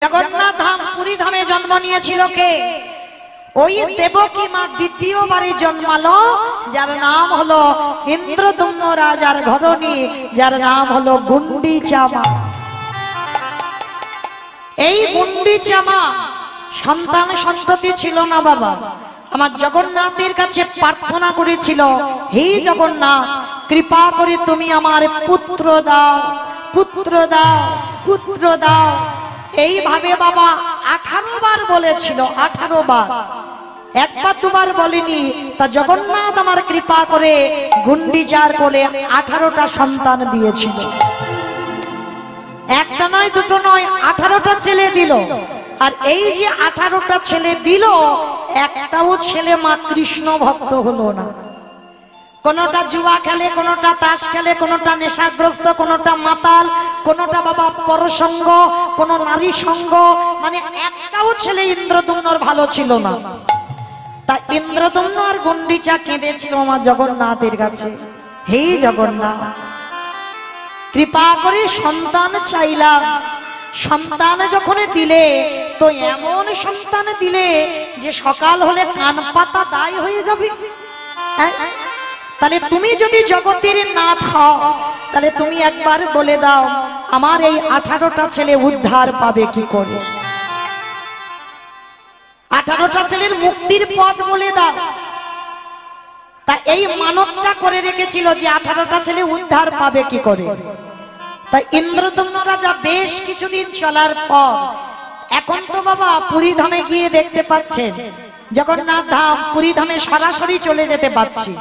জগন্নাথ ধাম পুরী ধামে জন্ম নিয়েছিল কে? ওই দেবকী মা দ্বিতীয়বারে জন্মালো, যার নাম হলো ইন্দ্রদম্ন রাজার ঘরণী, যার নাম হলো গুন্ডিচা মা। এই গুন্ডিচা মা সন্তান সন্ততি ছিল না বাবা। আমার জগন্নাথের কাছে প্রার্থনা করেছিল, হে জগন্নাথ, কৃপা করে তুমি আমার পুত্র দাও, পুত্র দাও, পুত্র দাও। এইভাবে বাবা 18 বার বলেছিল, 18 বার, একবার দুবার বলেনি। তা জগন্নাথ আমার কৃপা করে গুন্ডিচার কোলে 18টা সন্তান দিয়েছিল। একটা নয়, দুটো নয়, 18টা ছেলে দিল। আর এই যে 18টা ছেলে দিল, একটাও ছেলে মা কৃষ্ণ ভক্ত হলো না। কোনটা জুয়া খেলে, কোনটা তাস খেলে, কোনটা নেশাগ্রস্ত, কোনটা মাতাল, কোনটা বাবা পরসঙ্গ, কোন নারী সঙ্গ, মানে একটাও ছেলে ইন্দ্রদম্নর ভালো ছিল না। তা ইন্দ্রদম্ন আর গুন্ডিচা কেঁদেছিল আমার জগন্নাথের কাছে, হে জগন্নাথ, কৃপা করে সন্তান চাইলাম। সন্তান যখন দিলে, তো এমন সন্তান দিলে যে সকাল হলে কান পাতা দায় হয়ে যাবে। তাহলে তুমি যদি জগতের নাথ হও, তাহলে তুমি একবার বলে দাও, আমার এই 18টা ছেলে উদ্ধার পাবে কি করে? 18টা ছেলের মুক্তির পথ বলে দাও। তা এই মানতটা করে রেখেছিল যে 18টা ছেলে উদ্ধার পাবে কি করে। তাই ইন্দ্রদম্ন রাজা বেশ কিছুদিন চলার পর, এখন তো বাবা পুরী ধামে গিয়ে দেখতে পাচ্ছেন, জগন্নাথ ধাম পুরী ধামে সরাসরি চলে যেতে পারছি।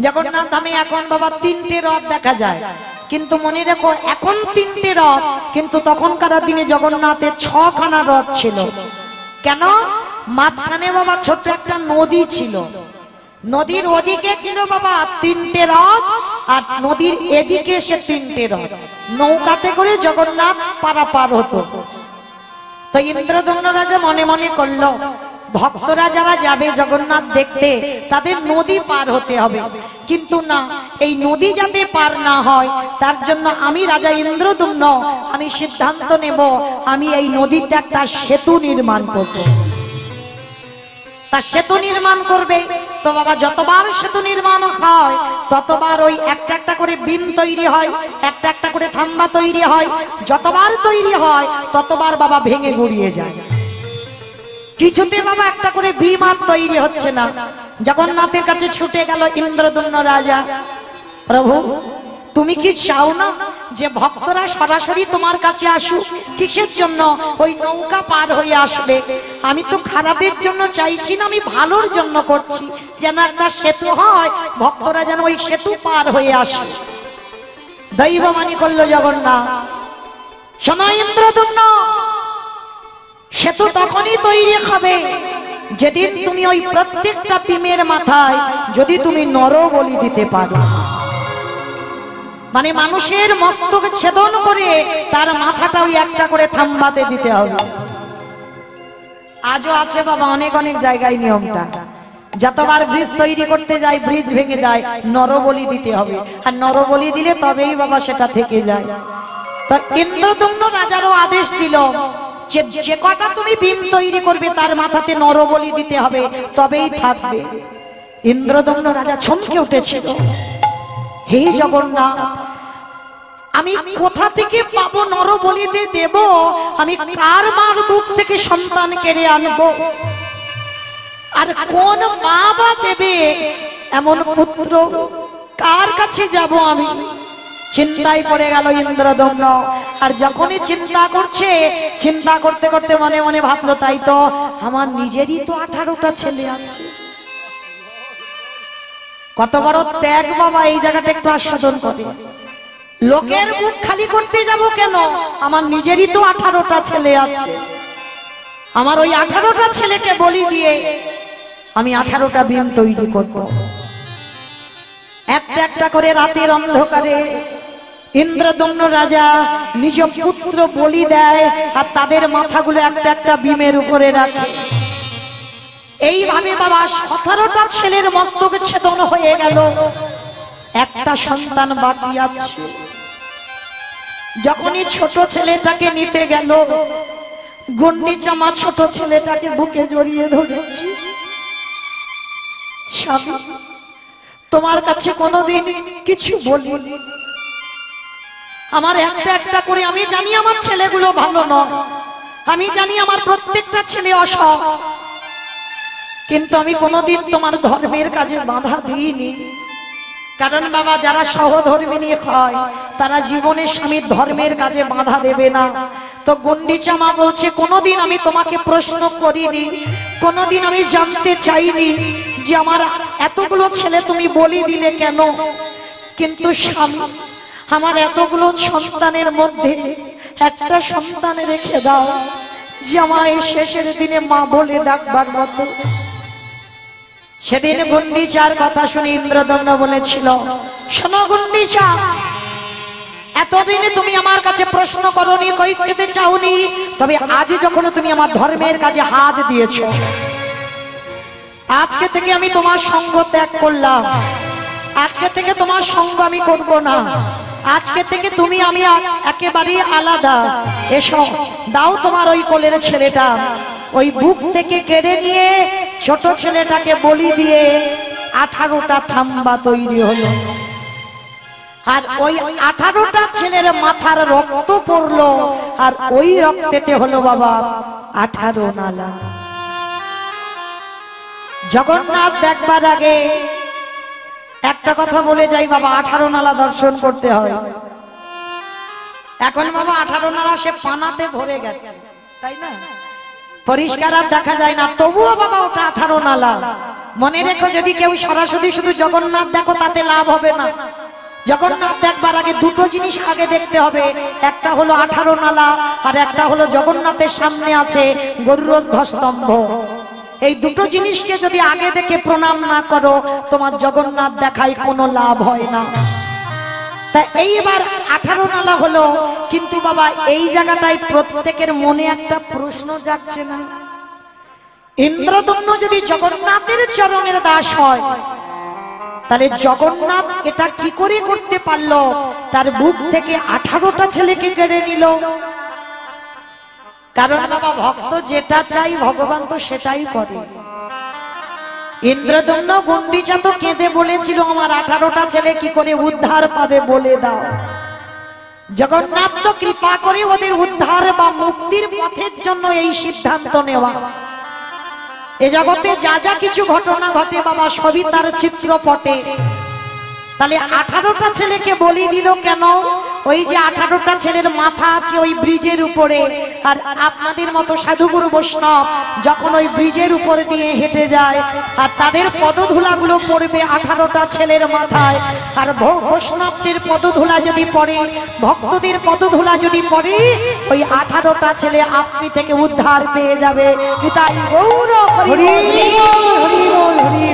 জগন্নাথ ধামে এখন বাবা 3টে রথ দেখা যায়, কিন্তু মনে রেখো এখন 3টে রথ, কিন্তু তখনকার দিনে জগন্নাথের 6খানা রথ ছিল। কেন? মাঝখানে বাবা ছোট্ট একটা নদী ছিল, নদীর ওদিকে ছিল বাবা 3টে রথ, আর নদীর এদিকে সে 3টে রথ। নৌকাতে করে জগন্নাথ পারাপার হতো। তো ইন্দ্রদম্ন রাজা মনে মনে করলো, ভক্তরা যারা যাবে জগন্নাথ দেখতে, তাদের নদী পার হতে হবে। কিন্তু না, এই নদী যাতে পার না হয়, তার জন্য আমি রাজা ইন্দ্রদম্ন, আমি সিদ্ধান্ত নেব, আমি এই নদীতে একটা সেতু নির্মাণ করব। তা সেতু নির্মাণ করবে তো বাবা যতবার সেতু নির্মাণ হয়, ততবার ওই একটা একটা করে বিম তৈরি হয়, একটা একটা করে থাম্বা তৈরি হয়। যতবার তৈরি হয়, ততবার বাবা ভেঙে গুড়িয়ে যায়। কিছুতে বাবা একটা করে ভীম আর তৈরি হচ্ছে না। জগন্নাথের কাছে ছুটে গেল ইন্দ্রদম্ন রাজা, প্রভু, তুমি কি চাও না যে ভক্তরা সরাসরি তোমার কাছে আসুক? কিসের জন্য? ওই নৌকা পার হয়ে আসবে। আমি তো খারাপের জন্য চাইছি না, আমি ভালোর জন্য করছি, যেন একটা সেতু হয়, ভক্তরা যেন ওই সেতু পার হয়ে আসে। দৈববাণী করলো জগন্নাথ, শোনো ইন্দ্রদম্ন, সেতু তখনই তৈরি হবে যেদিন তুমি ওই প্রত্যেকটা বিমের মাথায় যদি তুমি নরবলি দিতে পারো। মানে মানুষের মস্তক ছেদন করে তার মাথাটা ওই একটা করে থাম্বাতে দিতে হবে। আজও আছে বাবা অনেক অনেক জায়গায় নিয়মটা। যতবার ব্রিজ তৈরি করতে যায়, ব্রিজ ভেঙে যায়, নরবলি দিতে হবে। আর নরবলি দিলে তবেই বাবা সেটা থেকে যায়। তো ইন্দ্রদম্ন রাজারও আদেশ দিল, যে কটা তুমি বিম তৈরি করবে তার মাথাতে নরবলি দিতে হবে, তবেই থাকবে। ইন্দ্রদম্ন রাজা চমকে উঠেছিল, হে জগন্নাথ, আমি কোথা থেকে পাবো নরবলি দেব? আমি কার মার বুক থেকে সন্তান কেড়ে আনবো? আর কোন মা বা দেবে এমন পুত্র? কার কাছে যাব আমি? চিন্তায় পড়ে গেল ইন্দ্রদম্ন। আর যখনই চিন্তা করছে, চিন্তা করতে করতে মনে মনে ভাবলো, তাই তো আমার নিজেরই তো 18টা ছেলে আছে। কত বড় ত্যাগ বাবা, এই জায়গাটা একটু আস্বাদন করে। লোকের বুক খালি করতে যাব কেন? আমার নিজেরই তো 18টা ছেলে আছে। আমার ওই 18টা ছেলেকে বলি দিয়ে আমি 18টা বিম তৈরি করব। একটা একটা করে রাতের অন্ধকারে ইন্দ্রদম্ন রাজা নিজ পুত্র বলি দেয়, আর তাদের মাথাগুলো একটা একটা বিমের উপরে রাখে। এইভাবে বাবা 17টা ছেলের মস্তক ছেদন হয়ে গেল, একটা সন্তান বাকি আছে। যখনই ছোট ছেলেটাকে নিতে গেল, গন্ডিচামা ছোট ছেলেটাকে বুকে জড়িয়ে ধরেছি। স্বামী, তোমার কাছে কোনোদিন কিছু বলিনি। আমার একটা একটা করে, আমি জানি আমার ছেলেগুলো ভালো নয়, আমি জানি আমার প্রত্যেকটা ছেলে অসৎ, কিন্তু আমি কোনোদিন তোমার ধর্মের কাজে বাধা দিইনি। কারণ বাবা, যারা সহধর্মিণী হয় তারা জীবনের স্বামীর ধর্মের কাজে বাধা দেবে না। তো গন্ডিচামা বলছে, কোনোদিন আমি তোমাকে প্রশ্ন করিনি, কোনোদিন আমি জানতে চাইনি যে আমার এতগুলো ছেলে তুমি বলি দিলে কেন। কিন্তু স্বামী, আমার এতগুলো সন্তানের মধ্যে একটা সন্তান রেখে দাও যে আমায় শেষের দিনে মা বলে ডাকবার মতো। সেদিন গুন্ডিচার কথা শুনে ইন্দ্রদম্ন বলেছিল, শোনো গুন্ডিচা, এতদিনে তুমি আমার কাছে প্রশ্ন করনি, কই খেতে চাওনি, তবে আজ যখন তুমি আমার ধর্মের কাজে হাত দিয়েছো, আজকে থেকে আমি তোমার সঙ্গ ত্যাগ করলাম। আজকে থেকে তোমার সঙ্গ আমি করব না। আজকে থেকে তুমি আমি একেবারেই আলাদা। এসো, দাও তোমার ওই কোলের ছেলেটা। ওই বুক থেকে কেড়ে নিয়ে ছোট ছেলেটাকে বলি দিয়ে 18টা থাম্বা তৈরি হলো। আর ওই 18টা ছেলের মাথার রক্ত পড়লো, আর ওই রক্তেতে হলো বাবা 18 নালা। জগন্নাথ দেখবার আগে একটা কথা বলে যাই বাবা, 18 নালা দর্শন করতে হয়। এখন বাবা 18 নালা সে পানাতে ভরে গেছে, তাই না? পরিষ্কার আর দেখা যায় না, তবুও বাবা ওটা 18 নালা। মনে রেখো, যদি কেউ সরাসরি শুধু জগন্নাথ দেখো তাতে লাভ হবে না। জগন্নাথ দেখবার আগে দুটো জিনিস আগে দেখতে হবে, একটা হলো 18 নালা, আর একটা হলো জগন্নাথের সামনে আছে গরুর ধ্বস্তম্ভ। এই দুটো জিনিসকে যদি আগে দেখে প্রণাম না করো, তোমার জগন্নাথ দেখায় কোনো লাভ হয় না। তা এইবার 18 নালা হলো, কিন্তু বাবা এই জায়গাটায় প্রত্যেকের মনে একটা প্রশ্ন জাগছে না? ইন্দ্রদম্ন যদি জগন্নাথের চরণের দাস হয়, তাহলে জগন্নাথ এটা কি করে করতে পারলো? তার বুক থেকে 18টা ছেলেকে কেড়ে নিল। কারণ বাবা, ভক্ত যেটা চাই ভগবান তো সেটাই করে। ইন্দ্রদম্ন গুন্ডিচা তো কেঁদে বলেছিল, আমার 18টা ছেলে কি করে উদ্ধার পাবে বলে দাও। জগন্নাথ তো কৃপা করে ওদের উদ্ধার বা মুক্তির পথের জন্য এই সিদ্ধান্ত নেওয়া। এ জগতে যা যা কিছু ঘটনা ঘটে বাবা, সবই তার চিত্রপটে। তাহলে 18টা ছেলেকে বলি দিল কেন? ওই যে 18টা ছেলের মাথা আছে ওই ব্রিজের উপরে, আর আপনাদের মতো সাধুগুরু বৈষ্ণব যখন ওই ব্রিজের উপর দিয়ে হেঁটে যায়, আর তাদের পদধূলাগুলো পড়বে 18টা ছেলের মাথায়, আর বৈষ্ণবদের পদধূলা যদি পড়ে, ভক্তদের পদধূলা যদি পড়ে, ওই 18টা ছেলে আপনি থেকে উদ্ধার পেয়ে যাবে। তাই গৌর হরি বল, হরি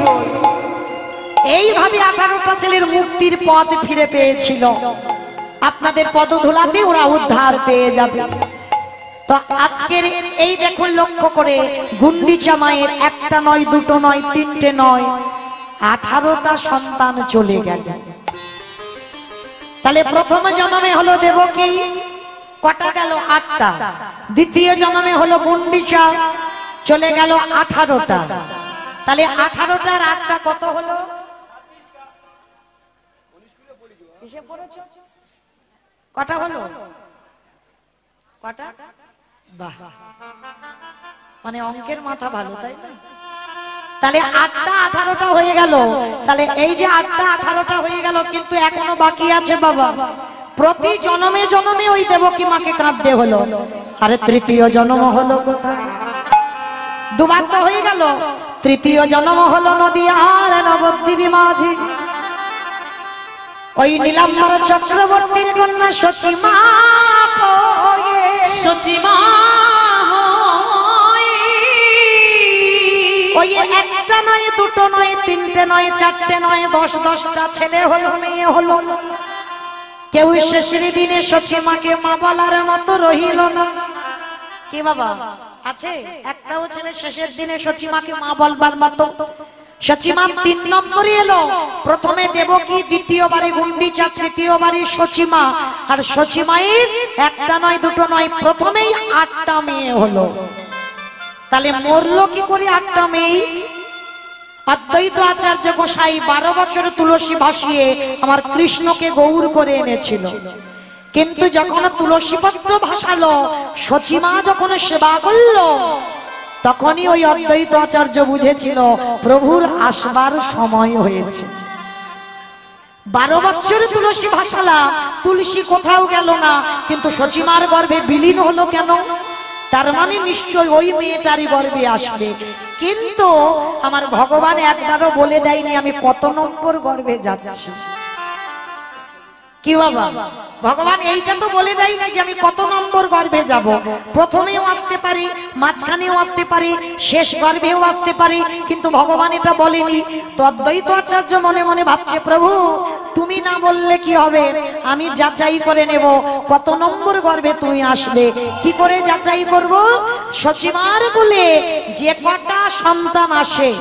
বল। এইভাবে 18টা ছেলের মুক্তির পথ ফিরে পেয়েছিল। আপনাদের পদধূলাতে ওরা উদ্ধার পেয়ে যাবে। তো আজকের এই দেখুন, লক্ষ্য করে, গুন্ডিচা মায়ের একটা নয়, দুটো নয়, তিনটে নয়, 18টা সন্তান চলে গেল। তাহলে প্রথম জন্মে হলো দেবকী, কটা গেল? 8টা। দ্বিতীয় জন্মে হলো গুন্ডিচা, চলে গেল 18টা। তাহলে 18টার 8টা কত হলো? কটা হলো? কটা? বাহ, মানে অঙ্কের মাথা ভালো, তাই না? তাহলে 8টা 18টা হয়ে গেল। তাহলে এই যে 8টা 18টা হয়ে গেল, কিন্তু এখনো বাকি আছে বাবা। প্রতি জন্মে জন্মে ওই দেবকী মাকে কাঁদতে হলো। আরে তৃতীয় জন্ম হলো কোথায়? দুবার তো হয়ে গেল। তৃতীয় জন্ম হলো নদিয়ার নবদ্বীপী মাঝি, ওই নীলাম্বর চক্রবর্তীর কন্যা সচিমা। সচিমা ওই একটা নয়, দুটো নয়, তিনটে নয়, চারটে নয়, 10-10টা ছেলে হলো, মেয়ে হলো। কেউ শেষের দিনে সচিমাকে মা বলার মতো রহিল না। কি বাবা আছে? একটাও ছেলে শেষের দিনে সচিমাকে মা বলবার মতো। সচিমা 3 নম্বরে এলো। প্রথমে দেবকী, দ্বিতীয়বারে গুন্ডিচা, তৃতীয়বারে সচিমা। আর সচিমায়ের একটা নয় দুটো নয়, প্রথমেই 8টা মেয়ে হলো। তাহলে মরলো কি করে 8টা মেয়ে? অদ্বৈত আচার্য গোসাই 12 বছর তুলসী ভাসিয়ে আমার কৃষ্ণকে গৌর করে এনেছিল। কিন্তু যখন তুলসী পত্র ভাসালো, সচিমা যখন সেবা করলো, তখনই ওই অদ্বৈত আচার্য বুঝেছিল প্রভুর আসবার সময় হয়েছে। 12 বছর তুলসী ভাসালাম, তুলসী কোথাও গেল না, কিন্তু সচিমার গর্ভে বিলীন হলো কেন? তার মানে নিশ্চয় ওই মেয়েটারই গর্ভে আসবে। কিন্তু আমার ভগবান একবারও বলে দেয়নি আমি কত নম্বর গর্ভে যাচ্ছি। কি বাবা, ভগবান এইটা তো বলে দেয় না যে আমি কত নম্বর গর্ভে যাব। প্রথমেও আসতে পারি, মাঝখানেও আসতে পারি, শেষ গর্ভেও আসতে পারি, কিন্তু ভগবান এটা বলেনি। তো অদ্বৈত আচার্য মনে মনে ভাবছে, প্রভু তুমি না বললে কি হবে, আমি যাচাই করে নেব কত নম্বর গর্ভে তুমি আসবে। কি করে যাচাই করব? সচিমার কোলে যে কটা সন্তান আসে,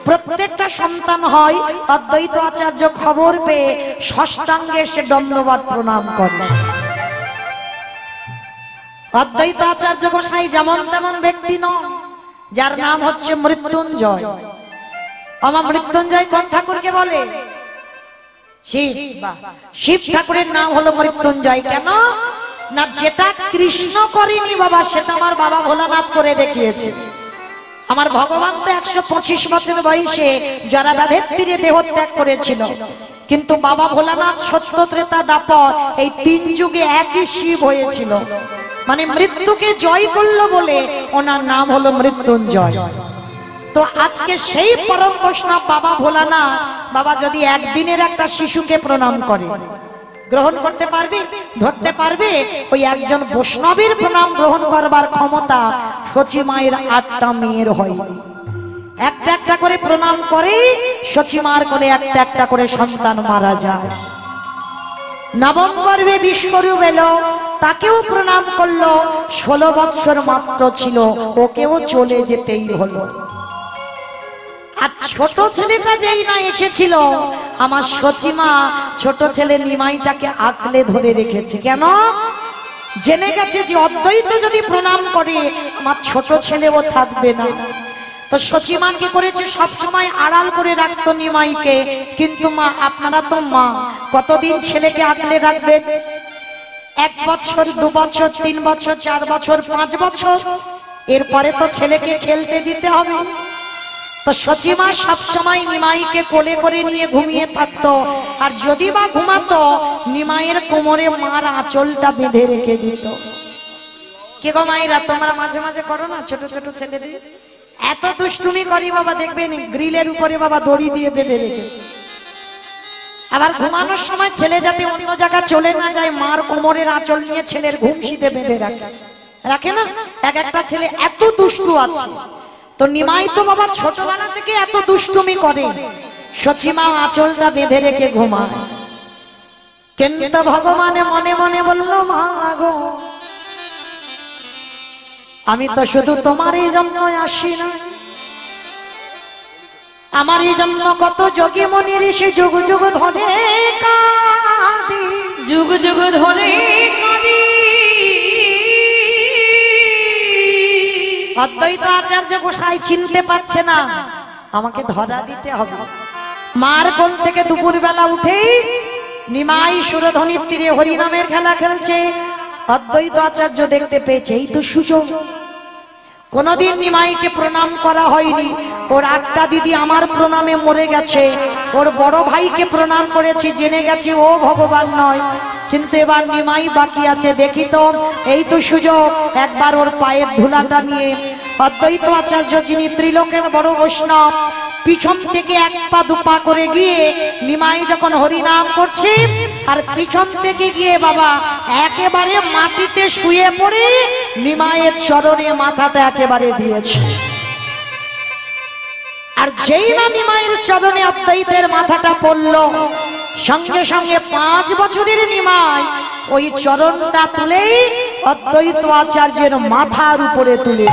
প্রত্যেকটা সন্তান হয়। অদ্বৈত আচার্য খবর পেয়ে ষষ্ঠাঙ্গে সে দণ্ডবত প্রণাম করে। অদ্বৈত আচার্য গোসাই যেমন তেমন ব্যক্তি নয়, যার নাম হচ্ছে মৃত্যুঞ্জয়। আমার মৃত্যুঞ্জয় কোন ঠাকুরকে বলে? শিব। শিব ঠাকুরের নাম হলো মৃত্যুঞ্জয়। কেন না, যেটা কৃষ্ণ করেনি বাবা, সেটা আমার বাবা ভোলানাথ করে দেখিয়েছে। আমার ভগবান তো 125 বছর বয়সে জরাব্যাধের তীরে দেহত্যাগ করেছিল, কিন্তু বাবা ভোলানাথ সত্য ত্রেতা দাপর এই 3 যুগে একই শিব হয়েছিল। মানে মৃত্যুকে জয় করলো বলে ওনার নাম হলো মৃত্যুঞ্জয়। তো আজকে সেই পরম বৈষ্ণব বাবা ভোলানাথ বাবা যদি একদিনের একটা শিশুকে প্রণাম করে, গ্রহণ করতে পারবে, ধরতে পারবে? ওই একজন বৈষ্ণবের প্রণাম গ্রহণ করবার ক্ষমতা সচিমায়ের 8টা মেয়ের হয়। একটা একটা করে প্রণাম করে সচিমার কোলে একটা একটা করে সন্তান মারা যায়। নবম গর্ভে বিশ্বরূপ এলো, তাকেও প্রণাম করলো। 16 বৎসর মাত্র ছিল, ওকেও চলে যেতেই হলো। আর ছোট ছেলেটা যেই না এসেছিল, আমার সচিমা ছোট ছেলে নিমাইটাকে আঁকলে ধরে রেখেছে। কেন? জেনে গেছে যে অদ্বৈত যদি প্রণাম করে আমার ছোট ছেলেও থাকবে না। তো সচিমা কি করেছে, সব সময় আড়াল করে রাখতো নিমাইকে। কিন্তু মা, আপনারা তো মা, কতদিন ছেলেকে আঁকলে রাখবেন? 1 বছর, 2 বছর, 3 বছর, 4 বছর, 5 বছর, এরপরে তো ছেলেকে খেলতে দিতে হবে। তো সচিমা সব সময় নিমাইকে কোলে করে নিয়ে ঘুমিয়ে থাকতো। আর যদি বা ঘুমাতো, নিমাইয়ের কোমরে মার আঁচলটা বেঁধে রেখে দিত। কে গো মায়েরা, তোমরা মাঝে মাঝে করো না ছোট ছোট ছেলেদের? এত দুষ্টুমি করি বাবা, দেখবেন গ্রিলের উপরে বাবা দড়ি দিয়ে বেঁধে রেখেছে। আবার ঘুমানোর সময় ছেলে যাতে অন্য জায়গা চলে না যায়, মার কোমরের আঁচল নিয়ে ছেলের ঘুমসিতে বেঁধে রাখে না? এক একটা ছেলে এত দুষ্টু আছে। তো নিমাই তো বাবা ছোটবেলা থেকে এত দুষ্টুমি করে, সচিমা আঁচলটা বেঁধে রেখে ঘুমায়। কিন্তু ভগবানে মনে মনে বললো, মা গো, আমি তো শুধু তোমারই জন্য আসি না, আমার এই জন্য কত যোগী মনি ঋষি যুগ যুগ ধরে কাঁদি, যুগ যুগ ধরে কাঁদি। অদ্বৈত আচার্য গোসাই চিনতে পারছে না, আমাকে ধরা দিতে হবে। মার কোল থেকে দুপুর বেলা উঠেই নিমাই সুরধ্বনির তীরে হরিনামের খেলা খেলছে। অদ্বৈত আচার্য দেখতে পেয়েছে, এই তো সুযোগ। কোনদিন নিমাইকে প্রণাম করা হয়নি। ওর 8টা দিদি আমার প্রণামে মরে গেছে, ওর বড় ভাইকে প্রণাম করেছি, জেনে গেছি ও ভগবান নয়। কিন্তু এবার নিমাই বাকি আছে, দেখি তো, এই তো সুযোগ। একবার ওর পায়ের ধুলাটা নিয়ে অদ্বৈত আচার্য, যিনি ত্রিলোকের বড় বৈষ্ণব, পিছন থেকে 1 পা 2 পা করে গিয়ে নিমাই যখন হরিনাম করছে, আর পিছন থেকে গিয়ে বাবা একেবারে মাটিতে শুয়ে পড়ে নিমাইয়ের চরণে মাথাটা একেবারে দিয়েছে। আর যেই না নিমাইয়ের চরণে অদ্বৈতের মাথাটা পড়ল, সঙ্গে সঙ্গে 5 বছরের নিমাই ওই চরণটা তুলেই অদ্বৈত আচার্যের মাথার উপরে তুলে।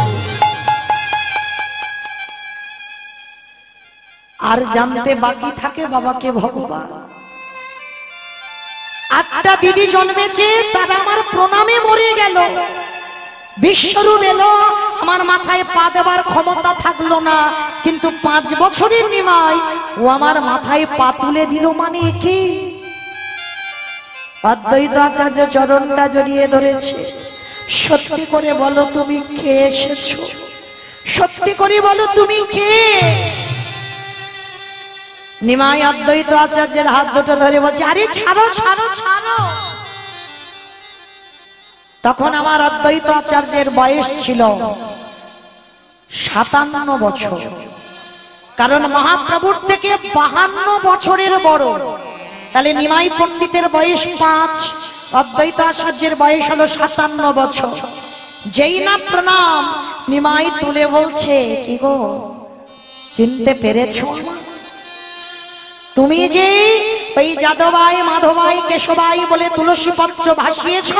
আর জানতে বাকি থাকে বাবাকে ভগবান। 8টা দিদি জন্মেছে, তারা আমার প্রণামে মরে গেল। বিশ্বরূপ এলো, আমার মাথায় পা দেবার ক্ষমতা থাকলো না, কিন্তু 5 বছরের নিমাই ও আমার মাথায় পা তুলে দিল। মানে কি? অদ্বৈত আচার্য চরণটা জড়িয়ে ধরেছে। সত্যি করে বলো তুমি কে এসেছো? সত্যি করে বলো তুমি কে? নিমাই অদ্বৈত আচার্যের হাত দুটো ধরে বলছে, আরে ছাড়ো ছাড়ো ছাড়ো। তখন আমার অদ্বৈত আচার্যের বয়স ছিল 57 বছর, কারণ মহাপ্রভুর থেকে 52 বছরের বড়। তাহলে নিমাই পণ্ডিতের বয়স 5, অদ্বৈত আচার্যের বয়স হলো 57 বছর। যেই না প্রণাম, নিমাই তুলে বলছে, কি গো চিনতে পেরেছো? তুমি যে ওই যাদবাই মাধবাই কেশবাই বলে তুলসী পত্র ভাসিয়েছ,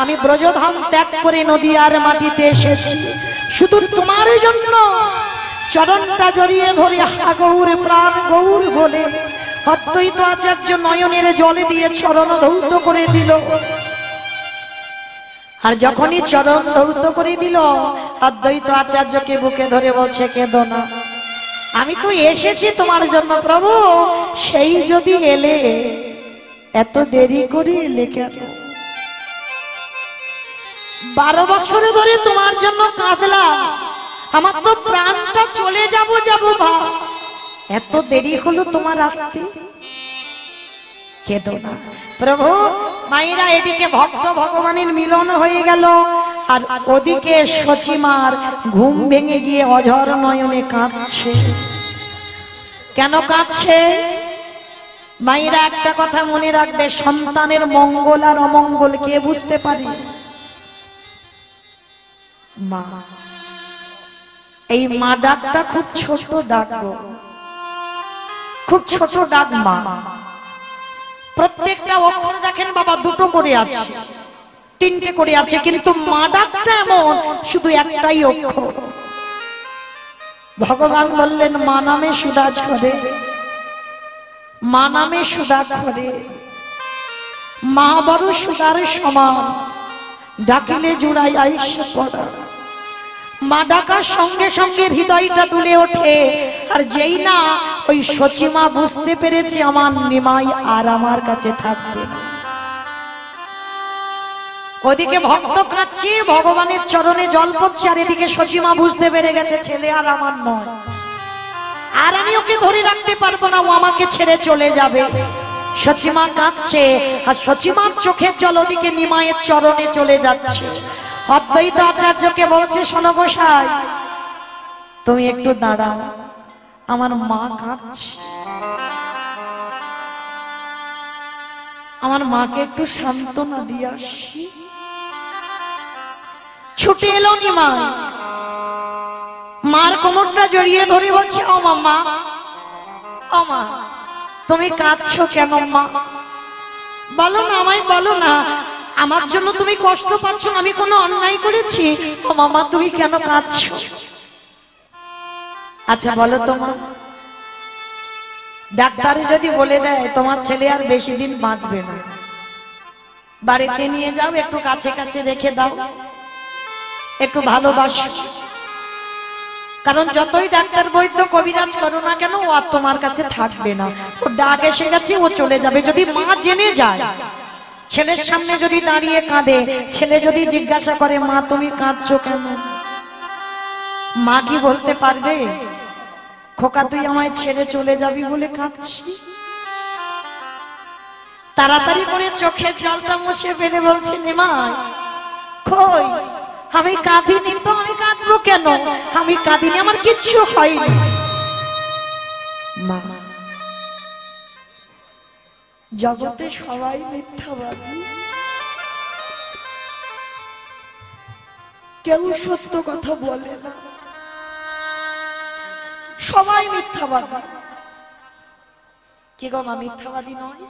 আমি ব্রজধাম ত্যাগ করে নদীয়ার মাটিতে এসেছি শুধু তোমার জন্য। চরণটা জড়িয়ে ধরে হা গৌর প্রাণ গৌর বলে অদ্বৈত আচার্য নয়নের জলে দিয়ে চরণ ধৌত করে দিল। আর যখনই চরণ ধৌত করে দিল, অদ্বৈত আচার্যকে বুকে ধরে বলছে, কেঁদো না, আমি তো এসেছি তোমার জন্য প্রভু। সেই যদি এলে, এত দেরি করে এলে কেন? 12 বছর ধরে তোমার জন্য কাঁদলাম, আমার তো প্রাণটা চলে যাবো ভাব, এত দেরি হলো তোমার আসতে। কেঁদো না প্রভু। মায়েরা এদিকে ভক্ত ভগবানের মিলন হয়ে গেল, আর ওদিকে সচিমার ঘুম ভেঙে গিয়ে অঝর নয়নে কাঁদছে। কেন কাঁদছে? মায়েরা একটা কথা মনে রাখবে, সন্তানের মঙ্গল আর অমঙ্গল কে বুঝতে পারে? মা। এই মা ডাকটা খুব ছোট ডাক, খুব ছোট ডাক মা। প্রত্যেকটা অক্ষর দেখেন বাবা দুটো করে আছে, 3টে করে আছে, কিন্তু মা ডাকটা এমন শুধু একটাই অক্ষর। ভগবান বললেন, মা নামে সুধা ঝরে, মা নামে সুধা ঝরে, মা বড় সুধার সমান, ডাকিলে জুড়াই আয়ুষ্য পড়া। মা ডাকার সঙ্গে সঙ্গে হৃদয়টা দুলে ওঠে। আর যেই না ওই সচিমা বুঝতে পেরেছে আমার নিমাই আর আমার কাছে থাকবে না, ওদিকে ভক্ত কাঁদছে, ভগবানের চরণে জল পড়ছে, আর এদিকে সচিমা বুঝতে পেরে গেছে ছেলে আর আমার নয়, আর আমি ওকে ধরে রাখতে পারবো না, ও আমাকে ছেড়ে চলে যাবে। সচিমা কাঁদছে, আর সচিমার চোখের জল ওদিকে নিমাইয়ের চরণে চলে যাচ্ছে। অদ্বৈত আচার্যকে বলছে, শোনো গোসাই, তুমি একটু দাঁড়াও, আমার মা কাঁদছে, আমার মাকে একটু সান্ত্বনা দিয়ে আসি। ছুটে এলো নিমাই, মার কোমরটা জড়িয়ে ধরে বলছে, ও মা, ও মা, তুমি কাঁদছো কেন মা? বলো না, আমায় বলো না, আমার জন্য তুমি কষ্ট পাচ্ছ, আমি কোনো অন্যায় করেছি? ও মামা, তুমি কেন কাঁদছো? আচ্ছা বলো তো মা, ডাক্তার যদি বলে দেয় তোমার ছেলে আর বেশি দিন বাঁচবে না, বাড়িতে নিয়ে যাও, একটু কাছে কাছে রেখে দাও, একটু ভালোবাসো, কারণ যতই ডাক্তার বৈদ্য কবিরাজ করো না কেন, ও আর তোমার কাছে থাকবে না, ও ডাক এসে গেছে, ও চলে যাবে। যদি মা জেনে যায়, ছেলের সামনে যদি দাঁড়িয়ে কাঁদে, ছেলে যদি জিজ্ঞাসা করে, মা তুমি কাঁদছো কেন? মা কি বলতে পারবে, খোকা তুই আমায় ছেড়ে চলে যাবি বলে কাঁদছি? তাড়াতাড়ি করে চোখের জলটা মুছে ফেলে বলছে, নিমাই কই, আমি কাঁদিনি তো, আমি কাঁদবো কেন? আমি কাঁদিনি, আমার কিচ্ছু হয়নি। মা, জগতে সবাই মিথ্যাবাদী, কেউ সত্য কথা বলে না, সবাই মিথ্যাবাদী। কি গো মা, মিথ্যাবাদী নয়?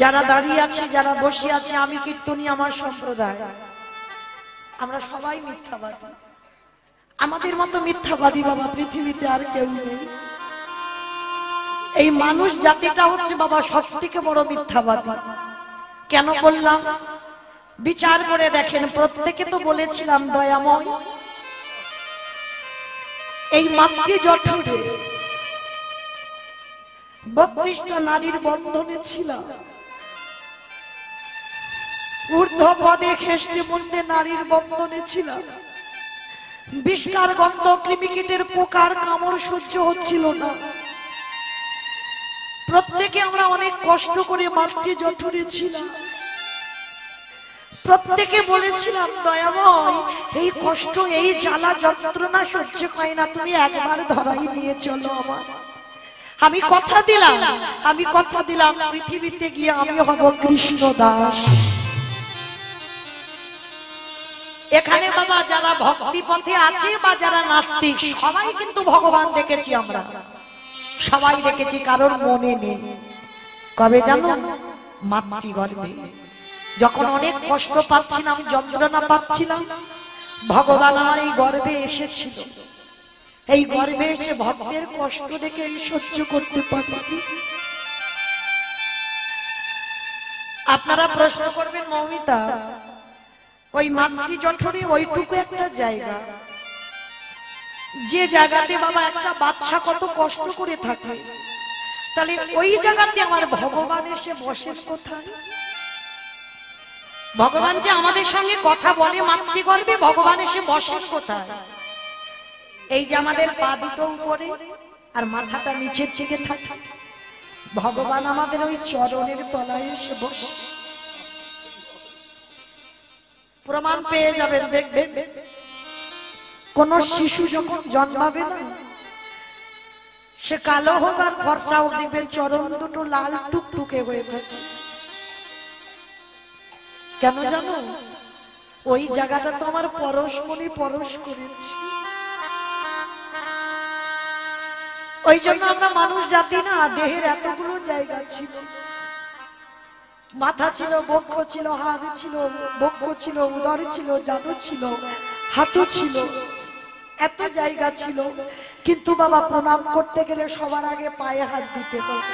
যারা দাঁড়িয়ে আছে, যারা বসে আছে, আমি কীর্তনী, আমার সম্প্রদায়, আমরা সবাই মিথ্যাবাদী। আমাদের মতো মিথ্যাবাদী বাবা পৃথিবীতে আর কেউ নেই। এই মানুষ জাতিটা হচ্ছে বাবা সব থেকে বড় মিথ্যাবাদী। কেন বললাম? বিচার করে দেখেন, প্রত্যেকে তো বলেছিলাম দয়াময়, এই মাতৃ জঠরে 32টা নারীর বন্ধনে ছিলাম, ঊর্ধ্ব পদে খেষ্টে মুন্ডে নারীর বন্ধনে ছিলাম, বিষ্কার গন্ধ কৃমিকীটের পোকার কামড় সহ্য হচ্ছিল না। প্রত্যেকে আমরা অনেক কষ্ট করে মাতৃ জঠরে ছিলাম। প্রত্যেকে বলেছিলাম দয়াময়, এই কষ্ট এই জ্বালা যন্ত্রণা সহ্য হয় না, তুমি একবার ধরাই নিয়ে চলো আমার। আমি কথা দিলাম পৃথিবীতে গিয়ে আমি হব কৃষ্ণ দাস। এখানে বাবা যারা ভক্তি পথে আছে বা যারা নাস্তিক, সবাই কিন্তু ভগবান দেখেছি আমরা, সবাই দেখেছি, কারোর মনে নেই। কবে জানো? মাতৃগর্ভে যখন অনেক কষ্ট পাচ্ছিলাম, যন্ত্রণা পাচ্ছিলাম, ভগবান আমার এই গর্ভে এসেছিল। এই গর্ভে এসে ভক্তের কষ্ট দেখে সহ্য করতে পারি। আপনারা প্রশ্ন করবেন মৌমিতা, ওই মাতৃ জঠরে ওইটুকু একটা জায়গা, যে জায়গাতে বাবা একটা বাচ্চা কত কষ্ট করে থাকে, তাহলে ওই জায়গাতে আমার ভগবান এসে বসেন কোথায়? ভগবান যে আমাদের সঙ্গে কথা বলে মাতৃগর্ভে, ভগবান এসে বসেন কোথায়? এই যে আমাদের পা দুটো উপরে আর মাথাটা নিচের দিকে থাকে, ভগবান আমাদের ওই চরণের তলায় এসে বসে। প্রমাণ পেয়ে যাবেন, দেখবেন কোন শিশু যখন জন্মাবে না, সে কালো হোক আর ফর্সা হোক, দেখবেন চরণ দুটো লাল টুকটুকে হয়ে থাকে। কেন জানো? ওই জায়গাটা তো আমার পরশমণি পরশ করেছি। ওই জন্য আমরা মানুষ জাতি না, দেহের এতগুলো জায়গা ছিল, মাথা ছিল, বক্ষ ছিল, হাত ছিল, বক্ষ ছিল, উদর ছিল, জাদু ছিল, হাঁটু ছিল, এত জায়গা ছিল। কিন্তু বাবা প্রণাম করতে গেলে সবার আগে পায়ে হাত দিতে হবে।